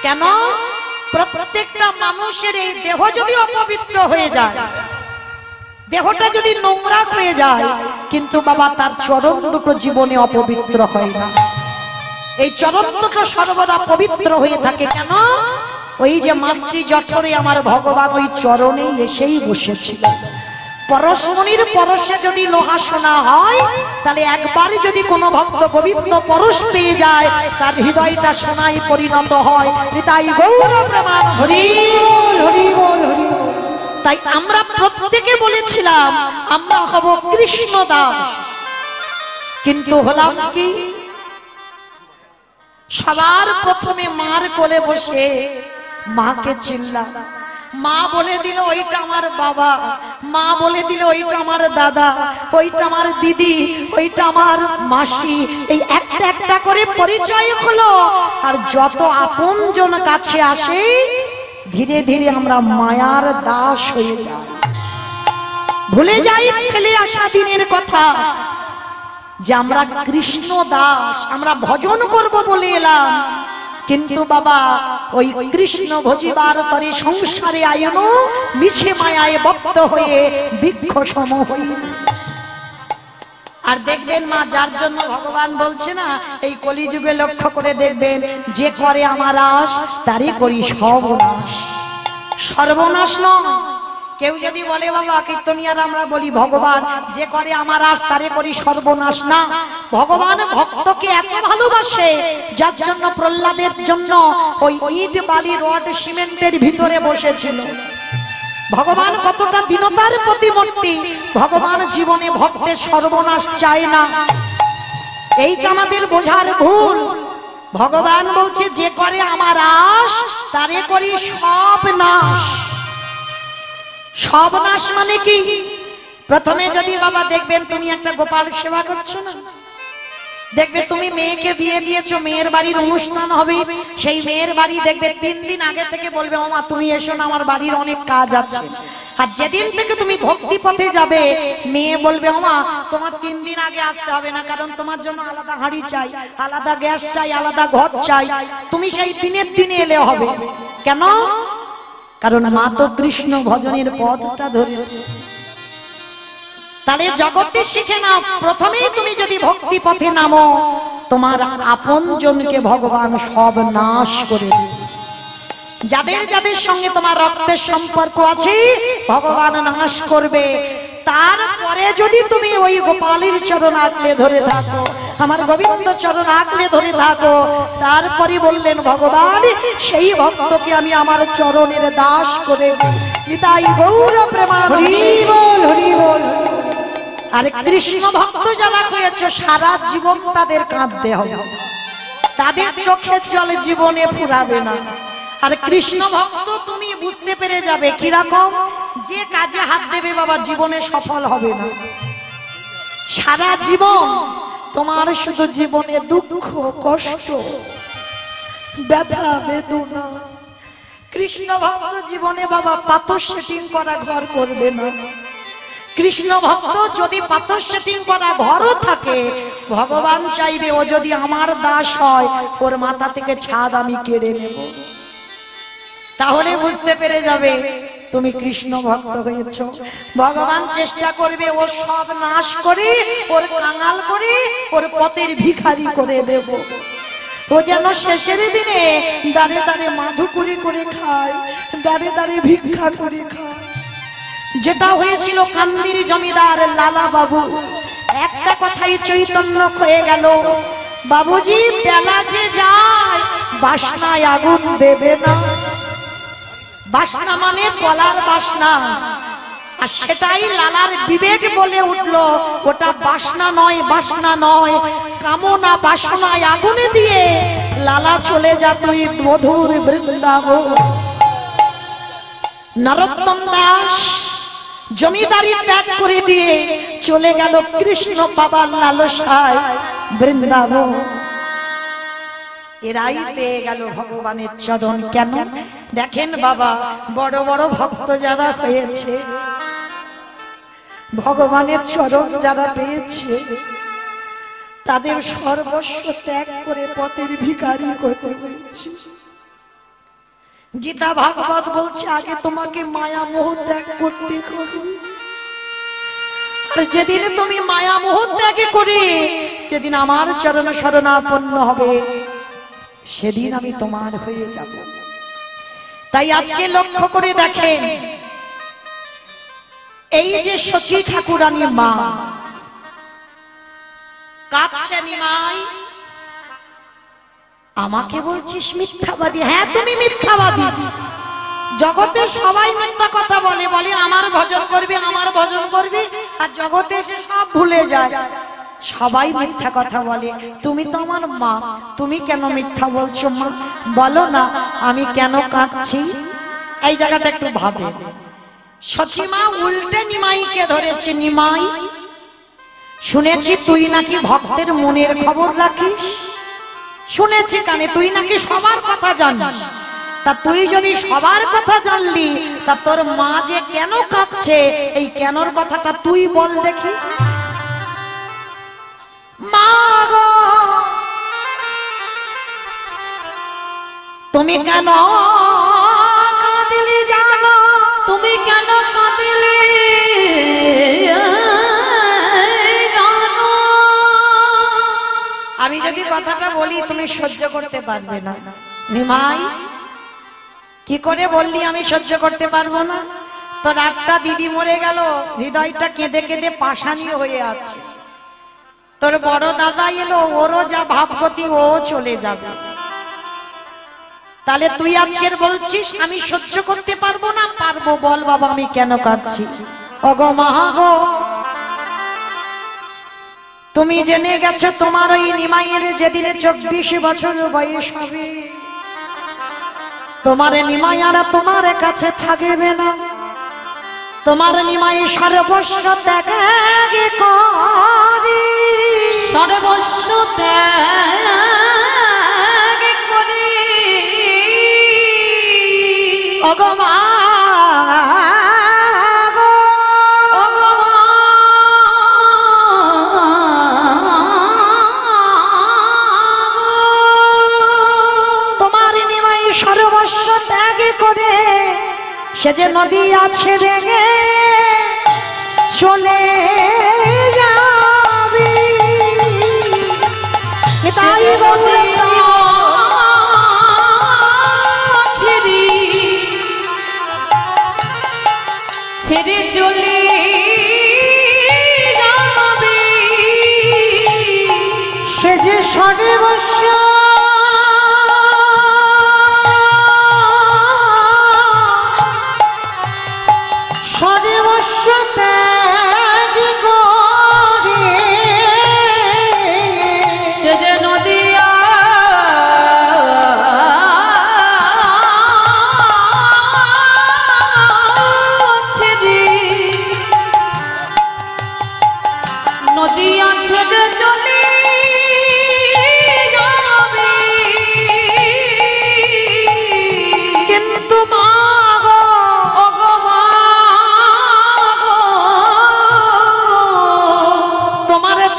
কেন? প্রত্যেকটা মানুষের এই দেহ যদি অপবিত্র হয়ে যায়, দেহটা যদি নোংরা হয়ে যায়, কিন্তু বাবা তার চরণ দুটো জীবনে অপবিত্র হয় না। এই চরণ দুটো সর্বদা পবিত্র হয়ে থাকে। কেন? ওই যে মাতৃ জঠরে আমার ভগবান ওই চরণে এসেই বসেছিল। পরশমণির পরশে যদি লোহা সোনা হয়, তাহলে একবারে যদি কোনো ভক্ত পবিত্র পরশ পেয়ে যায়, তার হৃদয়টা সোনায় পরিণত হয়। তাই গৌর প্রমাণ হরি হরি বল হরি। তাই আমরা প্রত্যেকে বলেছিলাম আমরা হব কৃষ্ণ দাস, কিন্তু হলাম কি? সবার প্রথমে মার কোলে বসে মাকে চিনলাম। মা বলে দিল ওইটা আমার বাবা, মা বলে দিল ওইটা আমার দাদা, ওইটা আমার দিদি, ওইটা আমার মাসি। এই একটা একটা করে পরিচয় হলো। আর যত আপনজন কাছে আসে, ধীরে ধীরে আমরা মায়ার দাস হয়ে যাই, ভুলে যাই ফেলে আসা দিনের কথা, যে আমরা কৃষ্ণ দাস, আমরা ভজন করব বলে এলাম। কিন্তু বাবা ওই কৃষ্ণ ভজিবার তরে সংসারে আয়ন, মিছে মায়ায় বক্ত হয়ে বৃক্ষ সম হই। আর দেখবেন মা, যার জন্য ভগবান বলছে না, এই কলিযুগে লক্ষ্য করে দেখবেন, যে করে আমার আশ তারই করি সর্বনাশ। সর্বনাশ নয়। কেউ যদি বলে বাবা কীর্তনিয়ার আমরা বলি ভগবান যে করে আমার আশ তারে করি সর্বনাশ, না। ভগবান ভক্তকে এত ভালোবাসে, যার জন্য প্রহ্লাদের জন্য ওই ইট বালি রড সিমেন্টের ভিতরে বসেছিল। ভগবান কতটা দীনতার প্রতিমূর্তি। ভগবান জীবনে ভক্তের সর্বনাশ চায় না, এইটা আমাদের বোঝার ভুল। ভগবান বলছে যে করে আমার আশ তারে করি সব নাশ। সব নাশ মানে কি? প্রথমে যদি বাবা দেখবেন তুমি একটা গোপাল সেবা করছো না, দেখবে তুমি মেয়েকে বিয়ে দিয়েছো, মেয়ের বাড়ির অনুষ্ঠান হবে, সেই মেয়ের বাড়ি দেখবে 3 দিন আগে থেকে বলবে মামা তুমি এসো না, আমার বাড়ির অনেক কাজ আছে। আর যেদিন থেকে তুমি ভক্তি পথে যাবে মেয়ে বলবে মামা তোমার 3 দিন আগে আসতে হবে না, কারণ তোমার জন্য আলাদা হাঁড়ি চাই, আলাদা গ্যাস চাই, আলাদা ঘর চাই, তুমি সেই দিনের দিনে এলে হবে। কেন? কারণ মা তো কৃষ্ণ ভজনের পথটা ধরেছে। তাহলে জগতে শিখে নাও, প্রথমেই তুমি যদি ভক্তি পথে নামো তোমার আপন জনকে ভগবান সব নাশ করে দেবে। যাদের যাদের সঙ্গে তোমার রক্তের সম্পর্ক আছে ভগবান নাশ করবে। তারপরে যদি তুমি ওই গোপালের চরণ আঁকড়ে ধরে থাকো, আমার গোবিন্দ চরণ আঁকড়ে ধরে থাকো, তারপরে বললেন ভগবান সেই ভক্তকে আমি আমার চরণের দাস করে দেব। নিতাই গৌর প্রেমানন্দে হরি বল হরি বল। আর কৃষ্ণ ভক্ত যারা হয়েছে সারা জীবন তাদের কাঁদতে হবে, তাদের চোখের জলে জীবনে ফুরাবে না। আর কৃষ্ণ ভক্ত তুমি বুঝতে পেরে যাবে কিরকম, যে কাজে হাত দেবে বাবা জীবনে সফল হবে না। সারা জীবন তোমার শুধু জীবনে দুঃখ কষ্ট ব্যথা বেদনা। কৃষ্ণ ভক্ত জীবনে বাবা পাথর সেটিং করা ঘর করবে না। কৃষ্ণ ভক্ত যদি পাথর সেটিং করা ঘরও থাকে ভগবান চাইবে ও যদি আমার দাস হয় ওর মাথা থেকে ছাদ আমি কেড়ে নেব। তাহলে বুঝতে পেরে যাবে তুমি কৃষ্ণ ভক্ত হয়েছো। ভগবান চেষ্টা করবে ও সব নাশ করে ওর কাঙাল করে ওর পথের ভিখারি করে দেব। ও যেন শেষের দিনে দাঁড়ে দাঁড়ে মাধু করে খায়, দাঁড়ে দাঁড়ে ভিক্ষা করে খায়। যেটা হয়েছিল কান্দির জমিদার লালা বাবু, একটা কথাই চৈতন্য হয়ে গেল, বাবুজি বেলা যে যায় বাসনায় আগুন দেবে না। বাসনা মানে কলার বাসনা, আর সেটাই লালার বিবেক বলে উঠলো ওটা বাসনা নয়, বাসনা নয়, কামনা বাসনায় আগুনে দিয়ে লালা চলে যা তুই মধুর বৃন্দাবন। নরোত্তম দাস জমিদারি ত্যাগ করে দিয়ে চলে গেল কৃষ্ণ পাবার লালসায় বৃন্দাবন। এরাই পেয়ে গেল ভগবানের চরণ। কেন? দেখেন বাবা বড় বড় ভক্ত যারা হয়েছে ভগবানের চরণ যারা পেয়েছে তাদের সর্বস্ব ত্যাগ করে পথের ভিখারি হতে হয়েছে। গীতা ভাগবত বলছে আগে তোমাকে মায়া মোহ ত্যাগ করতে হবে। আর যেদিন তুমি মায়া মোহ ত্যাগ করে যেদিন আমার চরণ শরণাপন্ন হবে সেদিন আমি তোমার হয়ে যাব। তাই আজকে লক্ষ্য করে দেখেন এই যে শচী ঠাকুরানী মা কাঁদছে, নিমাই আমাকে বলছিস মিথ্যাবাদী? হ্যাঁ তুমি মিথ্যাবাদী। জগতে সবাই মিথ্যা কথা বলে, বলে আমার ভজন করবে আমার ভজন করবে, আর জগতে সে সব ভুলে যায়। সবাই মিথ্যা কথা বলে। তুমি তো আমার মা, তুমি কেন মিথ্যা বলছো মা? বলো না আমি কেন কাঁদছি। এই জায়গাটা একটু ভাবে। শচী মা উল্টে নিমাইকে ধরেছে। নিমাই শুনেছি তুই নাকি ভক্তের মনের খবর রাখিস, শুনেছি কানে তুই নাকি সবার কথা জানিস। তা তুই যদি সবার কথা জানলি তা তোর মা যে কেন কাঁদছে এই কেনর কথাটা তুই বল দেখি। মা গো তুমি কেন কাঁদিলি জানো? তুমি কেন কাঁদিলি জানো? আমি যদি কথাটা বলি তুমি সহ্য করতে পারবে না। নিমাই কি করে বললি আমি সহ্য করতে পারবো না? তোর 8টা দিদি মরে গেল, হৃদয়টা কেঁদে কেঁদে পাষাণী হয়ে আছে। তোর বড় দাদা এলো, ওরও যা ভাবগতি ও চলে যাবে। তাহলে তুই আজকের বলছিস আমি সহ্য করতে পারবো না? পারবো। বল বাবা আমি কেন কাঁদছি। ওগো মা গো তুমি জেনে গেছো তোমার ওই নিমাইয়ের যেদিনে 24 বছর বয়স হবে তোমার নিমাই আর তোমার কাছে থাকবে না। তোমার নিমাই সর্বস্ব ত্যাগ করে সর্বস্ব ত্যাগ করে অগমা সর্বস্ব ত্যাগ করে সে যে নদী আছে রেগে চলে যাবে তাই ছেড়ে চলে যাবে সে যে সর্বস্ব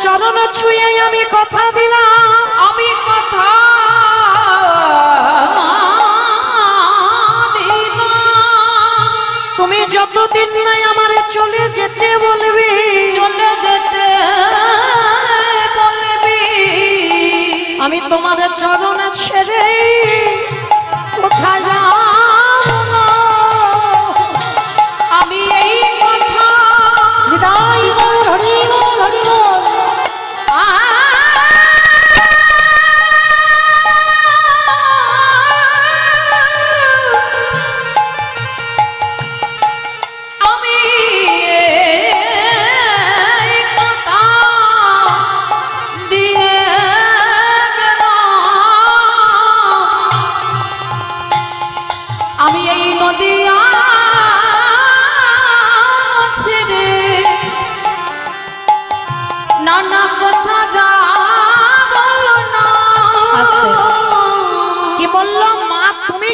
চরণ ছুঁয়ে আমি কথা দিলাম, আমি কথা দিলাম, তুমি যতদিন নাই আমারে চলে যেতে বলবে, চলে যেতে বলবে, আমি তোমার চরণ ছেড়ে কোথায় যাব না। আমি এই কথা বিদায় গৌর হরি বল হরি বল।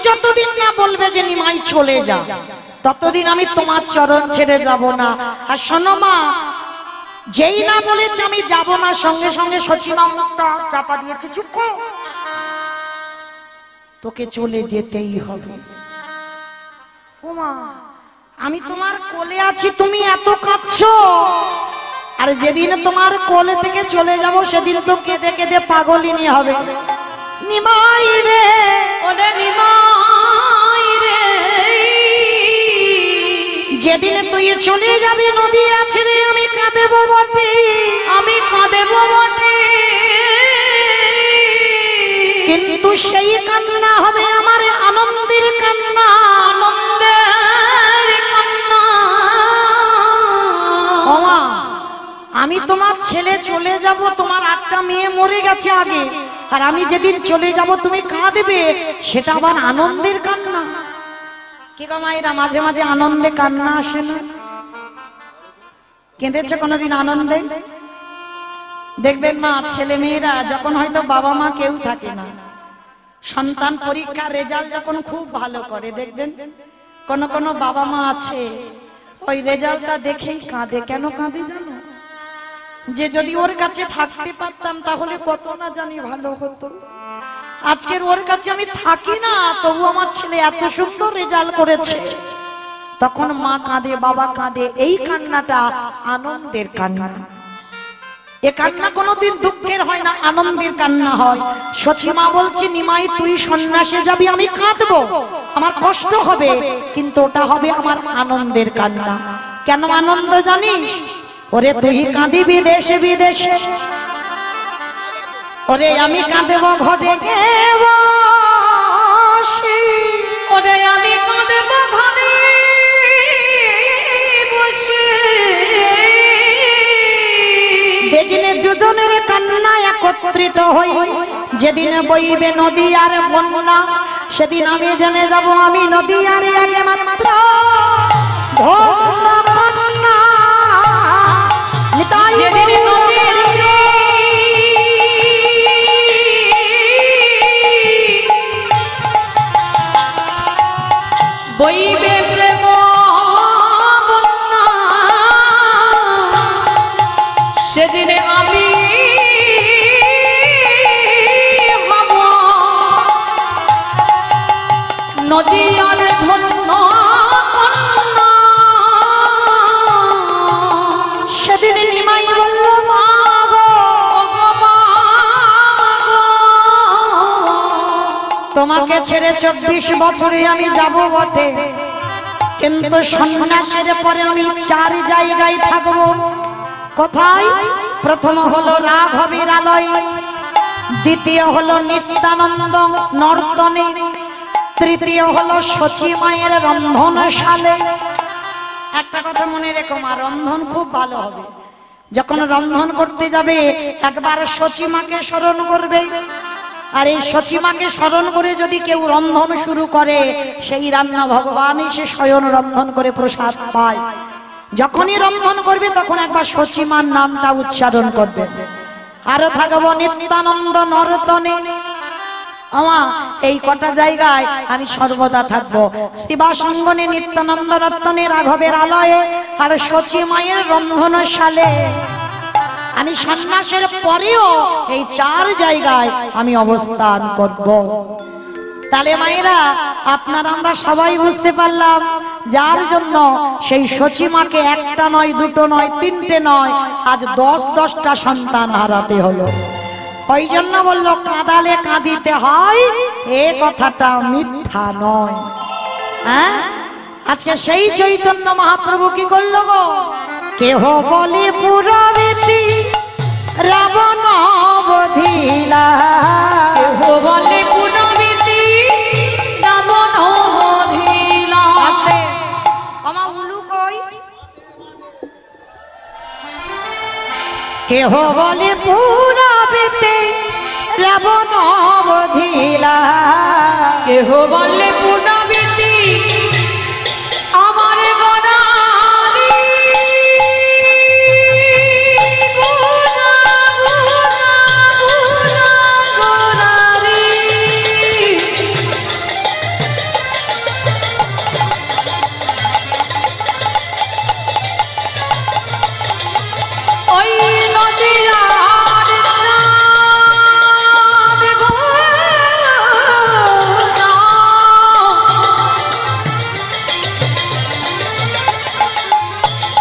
যতদিন না বলবে যে নিমাই চলে যা, ততদিন আমি তোমার চরণ ছেড়ে যাব না। আর শোনো মা, যেই না বলেছে আমি যাব না, সঙ্গে সঙ্গে সচিমা মুখটা চাপা দিয়েছে, চুপ কর, তোকে চলে যেতেই হবে। ওমা, আমি তোমার কোলে আছি, তুমি এত কাঁদছো, আর যেদিন তোমার কোলে থেকে চলে যাব সেদিন তো কেঁদে কেঁদে পাগলিনী হবে। নিমাই রে, ওরে নিমাই রে, যেদিন তুই চলে যাবি নদী আছে রে আমি কাঁদেব বটে, আমি কাঁদেব বটে, কিন্তু সেই কান্না হবে আমার আনন্দের কান্না, আনন্দের কান্না। ওমা, আমি তোমার ছেলে চলে যাব, তোমার 8টা মেয়ে মরে গেছে আগে, আর আমি যেদিন চলে যাব তুমি কাঁদবে, সেটা আবার আনন্দের কান্না। কি গো মায়েরা, মাঝে মাঝে আনন্দে কান্না আসে না? কেঁদেছে কোনোদিন আনন্দে? দেখবেন মা, ছেলে মেয়েরা যখন হয়তো বাবা মা কেউ থাকে না, সন্তান পরীক্ষার রেজাল্ট যখন খুব ভালো করে, দেখবেন কোন কোন বাবা মা আছে ওই রেজাল্টটা দেখেই কাঁদে। কেন কাঁদে জানো? যে যদি ওর কাছে থাকতে পারতাম তাহলে কত না জানি ভালো হতো। আজকের ওর কাছে আমি থাকি না, তবু আমার ছেলে এত সুন্দর রেজাল্ট করেছে। তখন মা কাঁদে, বাবা কাঁদে, এই কান্নাটা আনন্দের কান্না। এ কান্না কোনোদিন দুঃখের হয় না, আনন্দের কান্না হয়। সচিমা বলছে, নিমাই তুই সন্ন্যাসে যাবি, আমি কাঁদবো, আমার কষ্ট হবে, কিন্তু ওটা হবে আমার আনন্দের কান্না। কেন আনন্দ জানিস? ওরে তুই কাঁদিবি দেশে বিদেশে, ওরে আমি কাঁদেব ঘরে গে বসে, ওরে আমি কাঁদেব ঘরে বসে, যেদিনে দুজনের কান্না একত্রিত হই, যেদিন বইবে নদী আর বন্যা, সেদিন আমি জেনে যাব আমি নদী আর একমাত্র যেদিন নদীর সেদিনে আমি হব নদীয়ার ধন্য কন্যা। সেদিন নিমাই বলল মা গো, তোমাকে ছেড়ে 24 বছরে আমি যাব বটে, কিন্তু সন্ন্যাসের পরে আমি 4 জায়গায় থাকবো। কোথায়? প্রথম হলো রাঘবের আলয়, দ্বিতীয় হলো নিত্যানন্দ নর্তনে, তৃতীয় হলো সচী মায়ের রন্ধনশালে। একটা কথা মনে রেখো মা, রন্ধন খুব ভালো হবে। যখন রন্ধন করতে যাবে একবার সচী মাকে স্মরণ করবে, আর এই সচী মাকে স্মরণ করে যদি কেউ রন্ধন শুরু করে, সেই রান্না ভগবান এসে স্বয়ং রন্ধন করে প্রসাদ পায়। যখনই রন্ধন করবে তখন একবার সচী মার নামটা উচ্চারণ করবে। আরো থাকবো নিত্যানন্দ নর্তনে। আমা এই কটা জায়গায় আমি সর্বদা থাকবো, শিবাসঙ্গনে, নিত্যানন্দ নর্তনে, রাঘবের আলয়ে আর সচী মায়ের রন্ধনশালে। আমি সন্ন্যাসের পরেও এই 4 জায়গায় আমি অবস্থান করব। তাহলে মায়েরা আপনারা আমরা সবাই বুঝতে পারলাম, যার জন্য সেই সচী মাকে 1টা নয়, 2টো নয়, 3টে নয়, আজ 10-10টা সন্তান হারাতে হলো। ওই জন্য বললো কাঁদালে কাঁদিতে হয়, এ কথাটা মিথ্যা নয়। হ্যাঁ, আজকে সেই চৈতন্য মহাপ্রভু কি করলো গো? কেহ বলে পুরবীতি রাবণ বধিলা, কেহ বলে পুনবিতি রাবণ বধিলা। আছে আমা উলু কই? কেহ বলে পুরবীতি রাবণ বধিলা, কেহ বলে পুনবিতি আমার গণারি গুণা গুণা গুণা গণারি। ওই নদীয়ার চাঁদ গুণা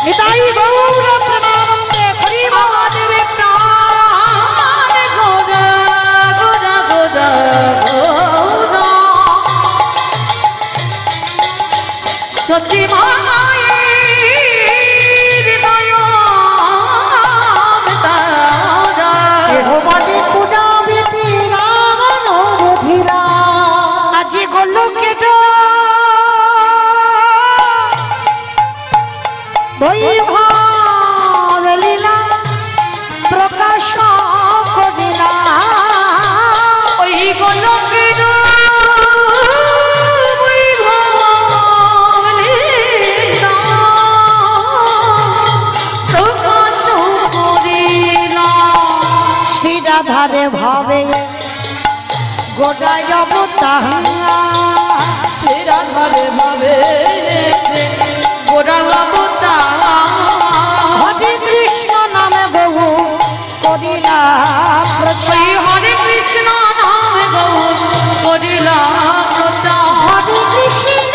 নিতাই গৌর প্রেমানন্দে হরি আমাদের প্রাণ গোরা গোরা গোরা গোরা। সচী মায়ের দয়ার তারা। কেহ বলে পুনবিতি রাবণ বধিলা, আজি গোলকে বৈভব লীলা প্রকাশ করিলা, ওই গোলকের বৈভব লীলা প্রকাশ করিলা। শ্রীরাধারে ভাবে গোটায় অবতার, শ্রীরাধারে ভাবে গোরা অবতার। হরে কৃষ্ণ নামে বহু করিলা প্রচার, শ্রী হরে কৃষ্ণ নামে গৌর করিলা প্রচার। হরে কৃষ্ণ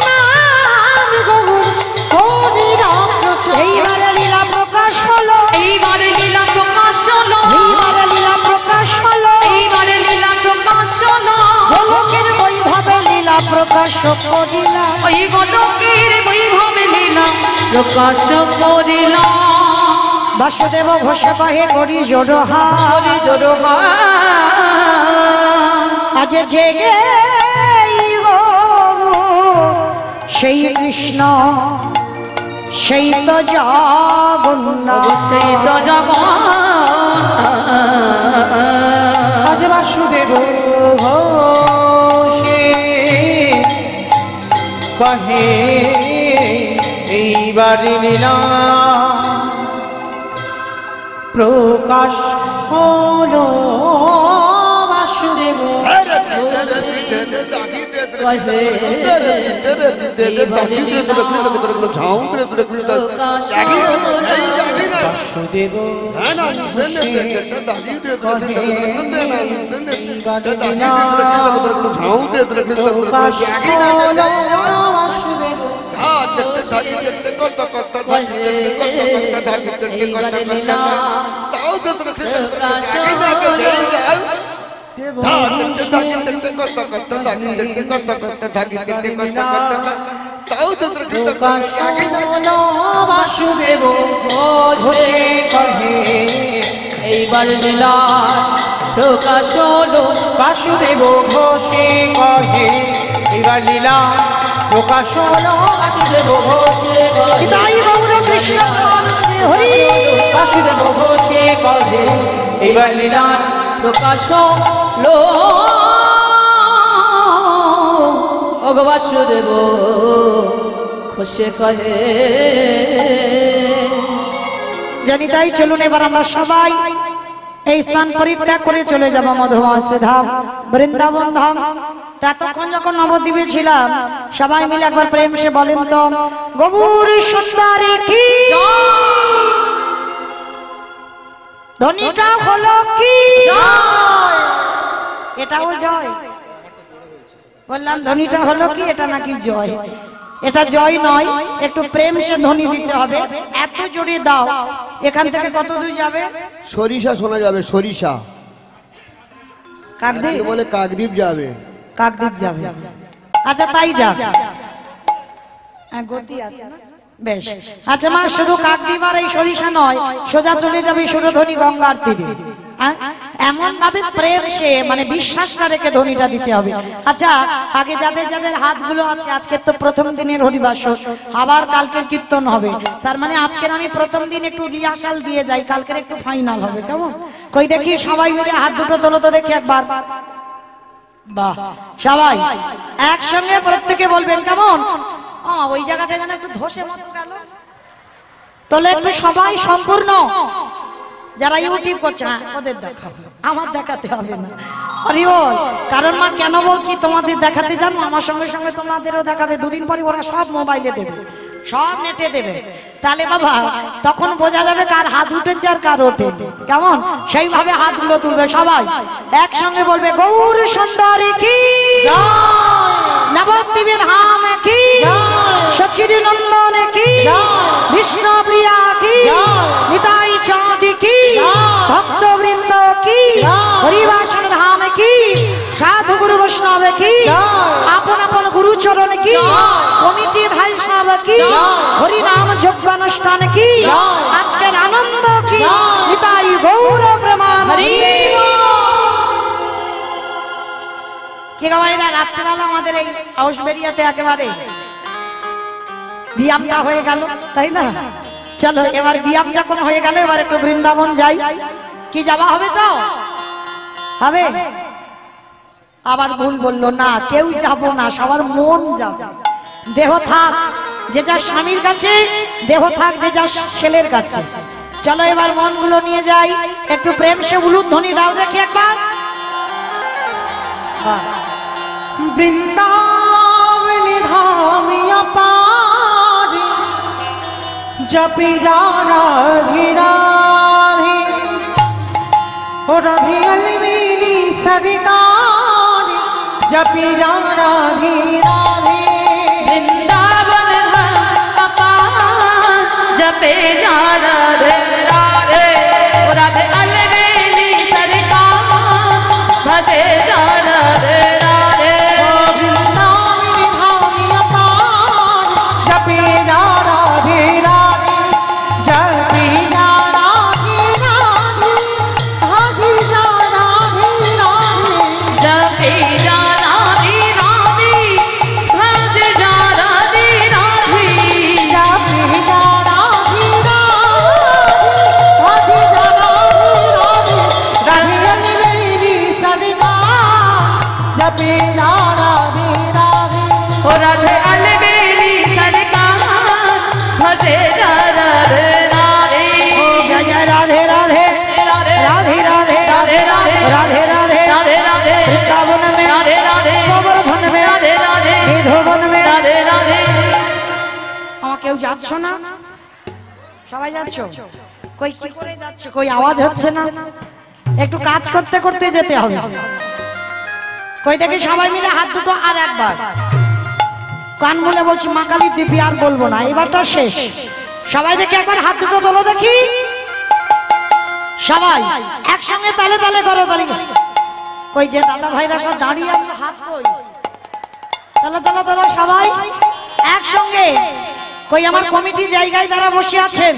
নাম গৌর হরিরা প্রচার। এইবারে লীলা প্রকাশ হলো, এইবারে লীলা প্রকাশ হলো, এইবারে লীলা প্রকাশ হলো, এইবারে লীলা প্রকাশ হলো। গোলকের বৈভবে লীলা প্রকাশ করিলা, ওই গোলকের বৈভবে লীলা প্রকাশ করিলা। বাসুদেব ঘোষে কহে করি জোড়হা, হরি জোড়হা আজ জেগে গো সেই কৃষ্ণ, সেই তো জগন্নাথ, সেই তো জগন্নাথ। আজ বাসুদেব ঘোষে কহে এইবার লীলা প্রকাশ হলো বাসুদেব বাসুদেব বাসুদেব বাসুদেব ঘোষে কহে এইবার লীলা প্রকাশ হলো বাসুদেব ঘোষে কহে এবার লীলা প্রকাশ হলো বাসুদেব ঘোষে তাই গৌর কৃষ্ণ আনন্দে হরি বাসুদেব ঘোষে কহে এইবার লীলা প্রকাশ হলো ওগো বাসুদেব ঘোষে কহে জানি তাই চলুন এবার আমরা সবাই এই স্থান পরিত্যাগ করে চলে যাব মধুমাসে ধাম বৃন্দাবন ধাম। ততক্ষণ যখন নবদ্বীপে ছিলাম সবাই মিলে একবার প্রেম সে বলেন তো গৌর সুন্দরী কি ধ্বনিটা হলো কি এটাও জয় বললাম ধ্বনিটা হলো কি এটা নাকি জয় এটা জয় নয় একটু প্রেম সে ধ্বনি দিতে হবে এত জোরে দাও এখান থেকে কত দূর যাবে সরিষা শোনা যাবে সরিষা কাকদ্বীপ বলে কাকদ্বীপ যাবে কাকদ্বীপ যাবে আচ্ছা তাই যা গতি আছে না বেশ আচ্ছা মা শুধু কাকদ্বীপ আর এই সরিষা নয় সোজা চলে যাবে সুরধ্বনি গঙ্গার তীরে এমন ভাবে প্রেম সে মানে বিশ্বাসটা রেখে ধ্বনিটা দিতে হবে। আচ্ছা আগে যাদের যাদের হাতগুলো আছে আজকে তো প্রথম দিনের হরিবাসর আবার কালকের কীর্তন হবে তার মানে আজকের আমি প্রথম দিন একটু রিহার্সাল দিয়ে যাই কালকের একটু ফাইনাল হবে কেমন কই দেখি সবাই মিলে হাত দুটো তোলো তো দেখি একবার বাহ সবাই একসঙ্গে প্রত্যেকে বলবেন কেমন ওই জায়গাটা যেন একটু ধসে মতো গেল তাহলে একটু সবাই সম্পূর্ণ যারা ইউটিউব করছে ওদের দেখাবো আমার দেখাতে হবে না হরি বল কারণ মা কেন বলছি তোমাদের দেখাতে জানো আমার সঙ্গে সঙ্গে তোমাদেরও দেখাবে দুদিন পরে ওরা সব মোবাইলে দেবে সব নেটে দেবে তাহলে বাবা তখন বোঝা যাবে কার হাত উঠেছে আর কার ওঠে কেমন সেইভাবে হাতগুলো তুলবে সবাই একসঙ্গে বলবে গৌর সুন্দরী কি নবদ্বীপের ধাম কি সচির নন্দন কি বিষ্ণু প্রিয়া কি নিতাই চাঁদি কি ভক্তবৃন্দ কি হরিবাসন ধাম কি সাধু গুরু বৈষ্ণব কি আপন আপন গুরু চরণ কি কমিটি ভাই সব কি হরি নাম যজ্ঞানুষ্ঠান কি আজকের আনন্দ কি নিতাই গৌর প্রেমানন্দে কি গো ভাইরা রাত্রিবেলা আমাদের এই হাউসবেরিয়াতে একেবারে বিয়ামটা হয়ে গেল তাই না চলো এবার বিয়াম যখন হয়ে গেল এবার একটু বৃন্দাবন যাই কি যাওয়া হবে তো হবে আবার ভুল বললো না কেউ যাব না সবার মন যাবে দেহ থাক যে যার স্বামীর কাছে দেহ থাক যে যার ছেলের কাছে চলো এবার মনগুলো নিয়ে যাই একটু প্রেম সে উলুধ্বনি দাও দেখি একবার বৃন্দাবনী ধামিয়া পারি জপি যা রাধি রাধি ও রাধি अलविनी सरकार जपी जा राधे राधे वृंदावन धाम अपार जपे जा राधे राधे राधे अलवेली सरकार भजे जा राधे राधे वृंदावन धामिया पार जपी जा राधे राधे जपी जा राधे राधे भजे जा राधे राधे जपे जा राधे राधे भजे जा राधे राधे जपी जा राधे राधे যাচ্ছ না? সবাই যাচ্ছ? কই কি করে যাচ্ছ? কই আওয়াজ হচ্ছে না? একটু কাজ করতে করতে যেতে হবে। কই দেখি সবাই মিলে হাত দুটো আর একবার কান মুলে বলছি মা কালী দিবি, আর বলবো না, এবারটা শেষ। সবাই দেখি একবার হাত দুটো তোলো দেখি, সবাই একসঙ্গে তালে তালে করো তালি। কই যে দাদা ভাইরা সব দাঁড়িয়ে আছে, হাত কই? তালে তালে তোলো সবাই একসঙ্গে। কই আমার কমিটি জায়গায় যারা বসে আছেন,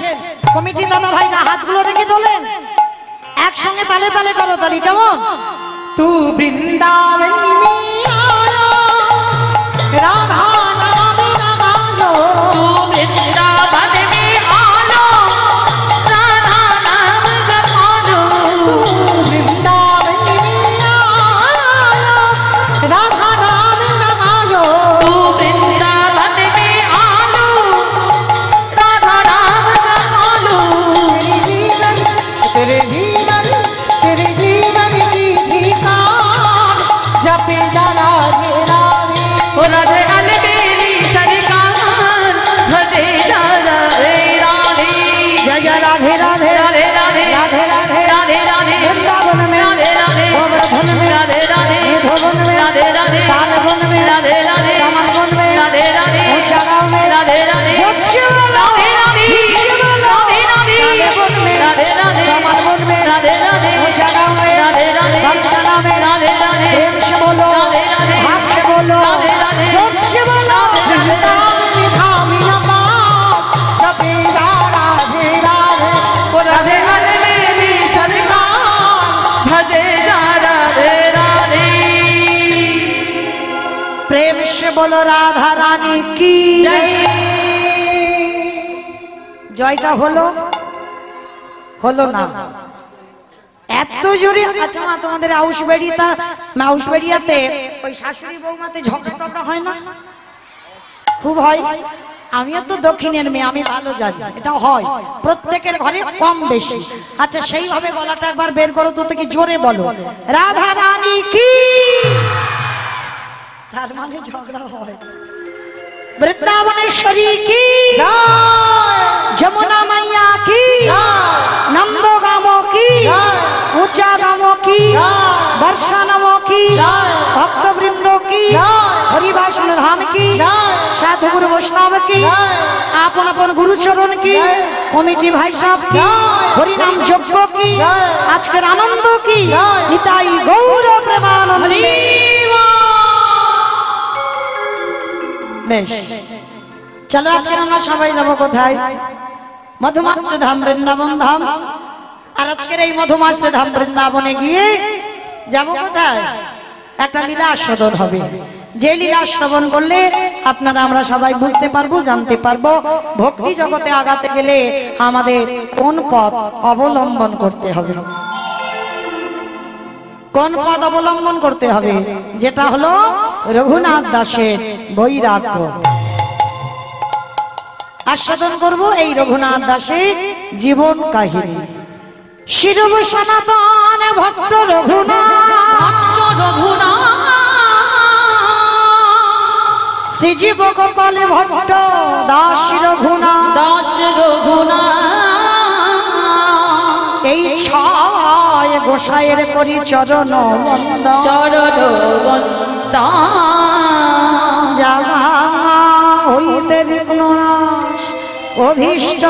কমিটি দাদা ভাইরা হাতগুলো দেখি তোলেন, একসঙ্গে তালে তালে করো তালি। কেমন? तू वृंदावन में आया राधा नाम लगायो तू वृंदावन में आलो राधा नाम जपालो तू वृंदावन में आया राधा नाम लगायो तू वृंदावन में आलो राधा नाम जपालो तेरे जीवन की धिकार जपे जा राधे राधे ओ राधे राधे मेरी सरकार भजे राधे राधे जय जय राधे राधे राधे राधे राधे राधे राधे राधे वृंदावन में राधे राधे गोवर्धन में राधे राधे निधोवन में राधे राधे तालवन में राधे राधे कमलवन में राधे राधे होशागांव में राधे राधे जोतशिवला राधे राधे जोतशिवला राधे राधे तालवन में राधे राधे कमलवन में राधे राधे होशागांव में राधे राधे बरसाना में राधे राधे प्रेम से बोलो राधे राधे हाथ से बोलो राधे राधे जोतशिवला जपे जा राधे राधे ओ राधे राधे मेरी सरकार भजे राधे राधे प्रेम से बोलो राधा रानी की জয়টা হলো হলো না এত জোরে। আচ্ছা মা, তোমাদের আউসবেড়িয়াতে ওই শাশুড়ি বৌমাতে ঝগড়া হয় না? খুব হয়। আমিও তো দক্ষিণের মেয়ে, আমি ভালো জানি এটা হয় প্রত্যেকের ঘরে কম বেশি। আচ্ছা সেইভাবে গলাটা একবার বের করো তো, কি জোরে বলো রাধা রানী কি। তার মানে ঝগড়া হয়। বৃন্দাবনেশ্বরী কি, যমুনা মাইয়া কি, নন্দগাম কি, উচাগাম কি, বর্ষানাম কি, ভক্তবৃন্দ কি, হরিবাসন ধাম কি, সাধু গুরু বৈষ্ণব কি, আপন আপন গুরুচরণ কি, কমিটি ভাই সাহেব কি, হরিনাম যজ্ঞ কি, আজকের আনন্দ কি, নিতাই গৌর প্রেমানন্দ। বেশ, চলো আজকে আমরা সবাই যাবো কোথায়? মধুমাত্র ধাম, বৃন্দাবন ধাম। আর আজকের এই মধুমাত্র ধাম বৃন্দাবনে গিয়ে যাবো কোথায়? একটা লীলা আস্বাদন হবে, যে লীলা শ্রবণ করলে আপনারা আমরা সবাই বুঝতে পারবো, জানতে পারবো ভক্তি জগতে আগাতে গেলে আমাদের কোন পথ অবলম্বন করতে হবে। কোন পথ অবলম্বন করতে হবে? যেটা হলো রঘুনাথ দাসের বৈরাগ্য। আস্বাদন করব এই রঘুনাথ দাসের জীবন কাহিনী। শিরব সনাতন ভট্ট রঘুনাথ, শ্রীজীব গোপাল ভট্ট দাস রঘুনাথ, দাস রঘুনাথ, এই ছয় গোসাইয়ের করি চরণ বন্দন, চরণ বন্দন, জাগা হইতে বিঘ্ন নাশ অভীষ্ট